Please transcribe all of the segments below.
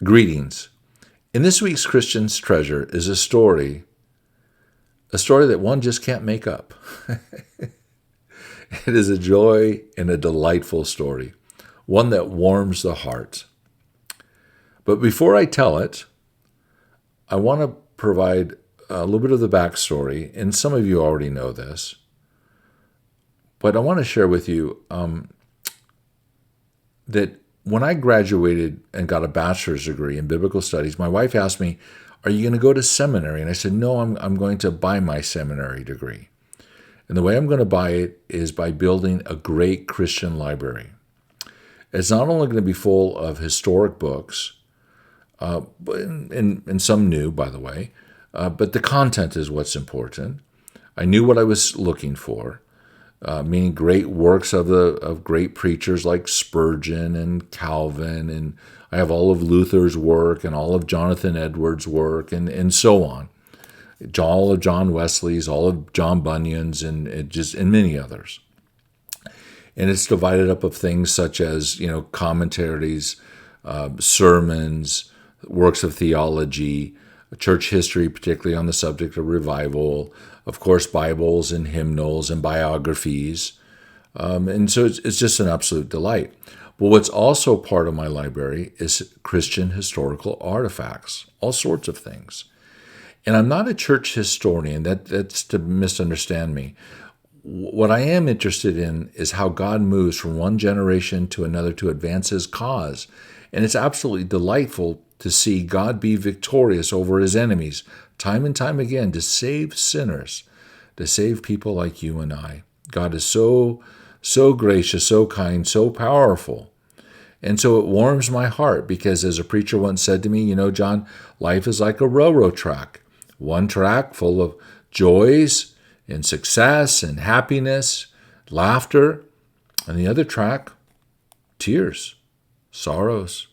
Greetings. In this week's Christian's Treasure is a story that one just can't make up. It is a joy and a delightful story, one that warms the heart. But before I tell it, I want to provide a little bit of the backstory, and some of you already know this, but I want to share with you that when I graduated and got a bachelor's degree in biblical studies, my wife asked me, "Are you going to go to seminary?" And I said, "No, I'm going to buy my seminary degree. And the way I'm going to buy it is by building a great Christian library. It's not only going to be full of historic books, and some new, by the way, but the content is what's important. I knew what I was looking for, meaning great works of great preachers like Spurgeon and Calvin, and I have all of Luther's work and all of Jonathan Edwards' work, and so on. All of John Wesley's, all of John Bunyan's, and many others. And it's divided up of things such as commentaries, sermons, works of theology, church history, particularly on the subject of revival, of course, Bibles and hymnals and biographies. And so it's just an absolute delight. But what's also part of my library is Christian historical artifacts, all sorts of things. And I'm not a church historian. That's to misunderstand me. What I am interested in is how God moves from one generation to another to advance his cause. And it's absolutely delightful to see God be victorious over his enemies time and time again to save sinners, to save people like you and I. God is so gracious, so kind, so powerful. And so it warms my heart because, as a preacher once said to me, John, life is like a railroad track. One track full of joys and success and happiness, laughter, and the other track, tears, sorrows,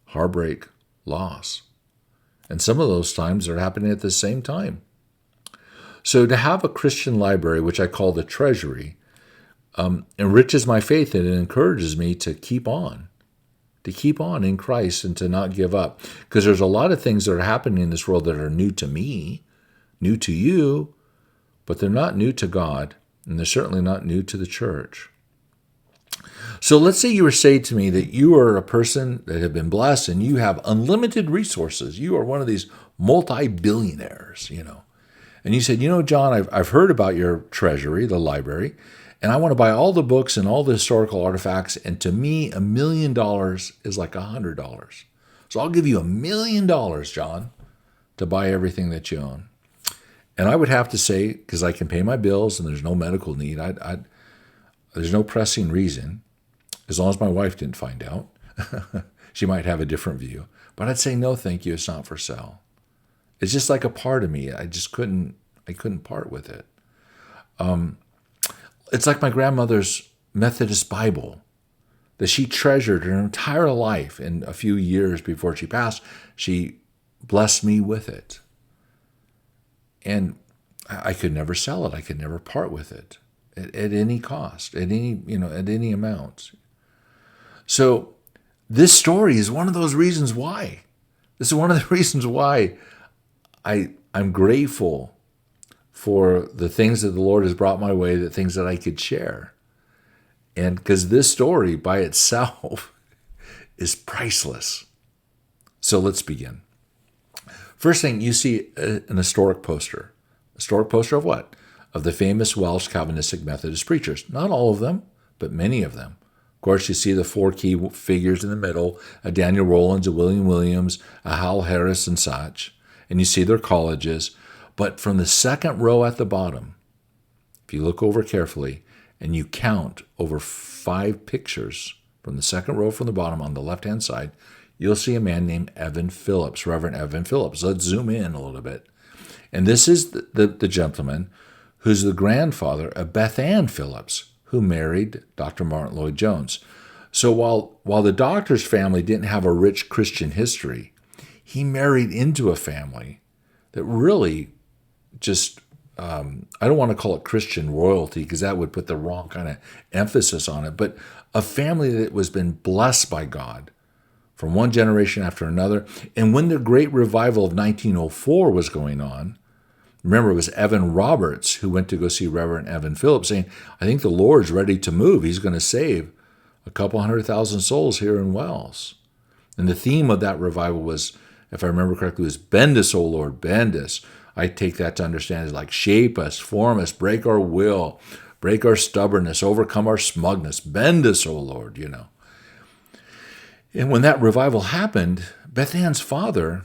heartbreak, loss. And some of those times are happening at the same time. So to have a Christian library, which I call the treasury, enriches my faith and it encourages me to keep on in Christ and to not give up. Because there's a lot of things that are happening in this world that are new to me, new to you, but they're not new to God, and they're certainly not new to the church. So let's say you were saying to me that you are a person that have been blessed and you have unlimited resources. You are one of these multi-billionaires, And you said, John, I've heard about your treasury, the library, and I want to buy all the books and all the historical artifacts, and to me, $1 million is like $100. So I'll give you $1 million, John, to buy everything that you own. And I would have to say, because I can pay my bills and there's no medical need, there's no pressing reason, as long as my wife didn't find out. She might have a different view. But I'd say, no, thank you, it's not for sale. It's just like a part of me. I couldn't part with it. It's like my grandmother's Methodist Bible that she treasured her entire life. And a few years before she passed, she blessed me with it. And I could never sell it. I could never part with it at any cost, at any amount. So this story is one of those reasons why. This is one of the reasons why I'm grateful for the things that the Lord has brought my way, the things that I could share. And because this story by itself is priceless. So let's begin. First thing, you see an historic poster. Historic poster of what? Of the famous Welsh Calvinistic Methodist preachers. Not all of them, but many of them. Of course, you see the four key figures in the middle, a Daniel Rollins, a William Williams, a Hal Harris, and such. And you see their colleges. But from the second row at the bottom, if you look over carefully and you count over 5 pictures from the second row from the bottom on the left-hand side, you'll see a man named Evan Phillips, Reverend Evan Phillips. Let's zoom in a little bit. And this is the gentleman who's the grandfather of Beth Ann Phillips, who married Dr. Martin Lloyd-Jones. So while the doctor's family didn't have a rich Christian history, he married into a family that really just, I don't want to call it Christian royalty because that would put the wrong kind of emphasis on it, but a family that was been blessed by God from one generation after another. And when the great revival of 1904 was going on, remember, it was Evan Roberts who went to go see Reverend Evan Phillips saying, I think the Lord's ready to move. He's going to save a couple 100,000 souls here in Wells. And the theme of that revival was, if I remember correctly, was bend us, O Lord, bend us. I take that to understand as like shape us, form us, break our will, break our stubbornness, overcome our smugness, bend us, O Lord, And when that revival happened, Beth Ann's father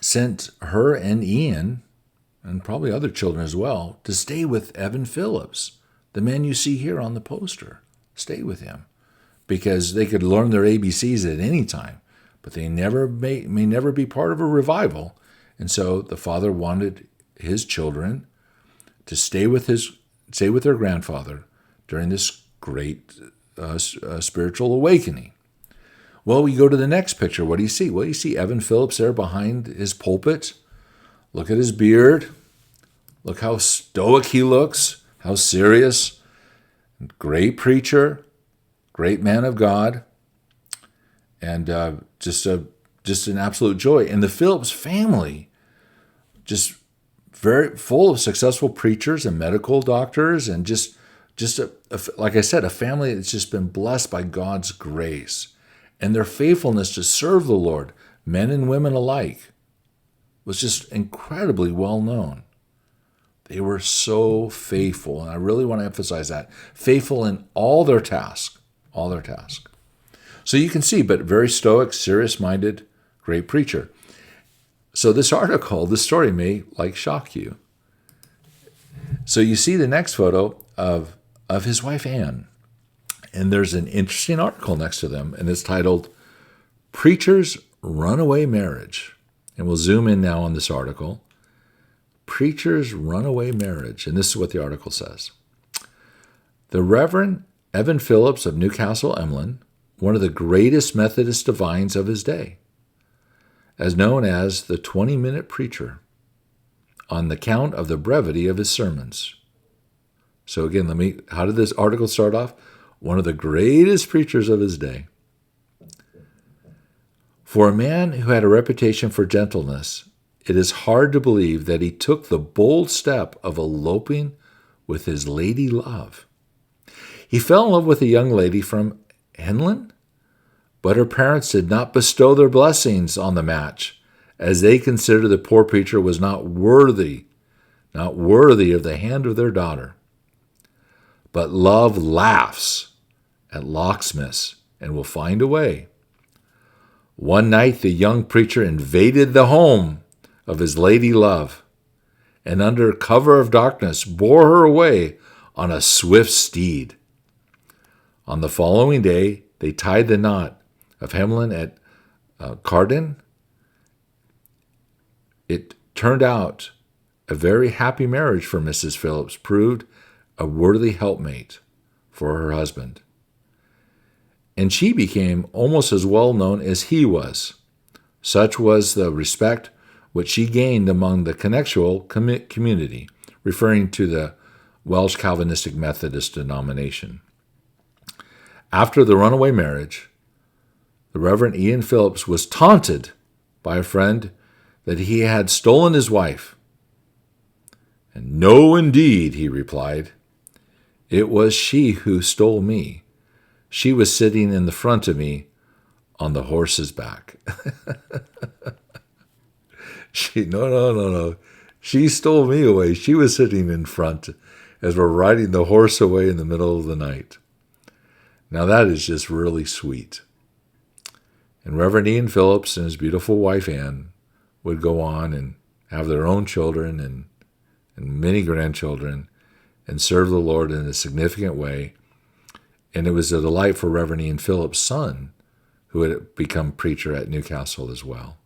sent her and Ian, and probably other children as well, to stay with Evan Phillips, the man you see here on the poster. Stay with him, because they could learn their ABCs at any time, but they may never be part of a revival. And so the father wanted his children to stay with their grandfather during this great spiritual awakening. Well, we go to the next picture. What do you see? Well, you see Evan Phillips there behind his pulpit. Look at his beard. Look how stoic he looks, how serious. Great preacher, great man of God, and just an absolute joy. And the Phillips family, just very full of successful preachers and medical doctors, and just like I said, a family that's just been blessed by God's grace. And their faithfulness to serve the Lord, men and women alike, was just incredibly well known. They were so faithful, and I really want to emphasize that. Faithful in all their tasks, So you can see, but very stoic, serious-minded, great preacher. So this story may shock you. So you see the next photo of his wife, Anne. And there's an interesting article next to them, and it's titled, Preacher's Runaway Marriage. And we'll zoom in now on this article. Preacher's Runaway Marriage. And this is what the article says. The Reverend Evan Phillips of Newcastle, Emlyn, one of the greatest Methodist divines of his day, as known as the 20-minute preacher, on the count of the brevity of his sermons. So again, how did this article start off? One of the greatest preachers of his day. For a man who had a reputation for gentleness, it is hard to believe that he took the bold step of eloping with his lady love. He fell in love with a young lady from Henlin, but her parents did not bestow their blessings on the match, as they considered the poor preacher was not worthy of the hand of their daughter. But love laughs at locksmiths and will find a way. One night the young preacher invaded the home of his lady love, and under cover of darkness bore her away on a swift steed. On the following day they tied the knot of Hemlin at Carden. It turned out a very happy marriage for Mrs. Phillips, proved a worthy helpmate for her husband. And she became almost as well known as he was. Such was the respect which she gained among the connexual community, referring to the Welsh Calvinistic Methodist denomination. After the runaway marriage, the Reverend Ian Phillips was taunted by a friend that he had stolen his wife. And no, indeed, he replied. It was she who stole me. She was sitting in the front of me on the horse's back. No. She stole me away. She was sitting in front as we're riding the horse away in the middle of the night. Now that is just really sweet. And Reverend Ian Phillips and his beautiful wife Anne would go on and have their own children and many grandchildren and serve the Lord in a significant way. And it was a delight for Reverend Ian Phillips' son, who had become preacher at Newcastle as well.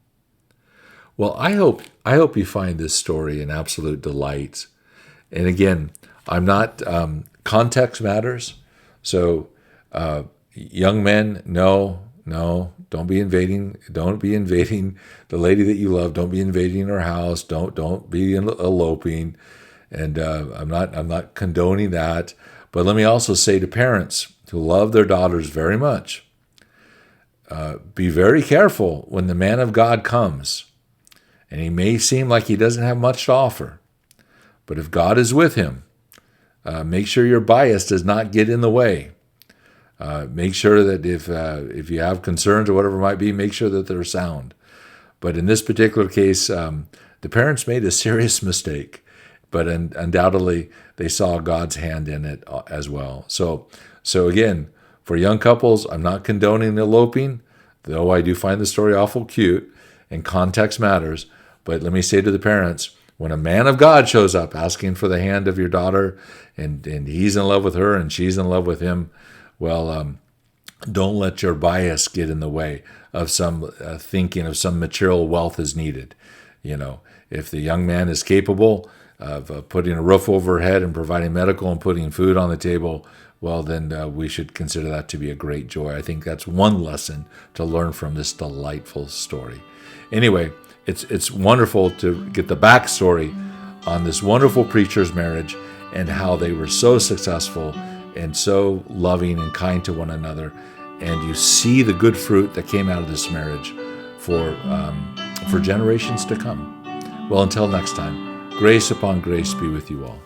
Well, I hope you find this story an absolute delight. And again, I'm not, context matters. So young men, no, don't be invading the lady that you love. Don't be invading her house. Don't be eloping. And I'm not condoning that. But let me also say to parents who love their daughters very much, Be very careful when the man of God comes, and he may seem like he doesn't have much to offer. But if God is with him, make sure your bias does not get in the way. Make sure that if you have concerns or whatever it might be, make sure that they're sound. But in this particular case, the parents made a serious mistake, but undoubtedly they saw God's hand in it as well. So again, for young couples, I'm not condoning eloping, though I do find the story awful cute, and context matters. But let me say to the parents, when a man of God shows up asking for the hand of your daughter, and he's in love with her and she's in love with him, well, don't let your bias get in the way of some thinking of some material wealth is needed. If the young man is capable of putting a roof over her head and providing medical and putting food on the table, well, then we should consider that to be a great joy. I think that's one lesson to learn from this delightful story. Anyway, it's wonderful to get the backstory on this wonderful preacher's marriage and how they were so successful and so loving and kind to one another. And you see the good fruit that came out of this marriage for generations to come. Well, until next time, grace upon grace be with you all.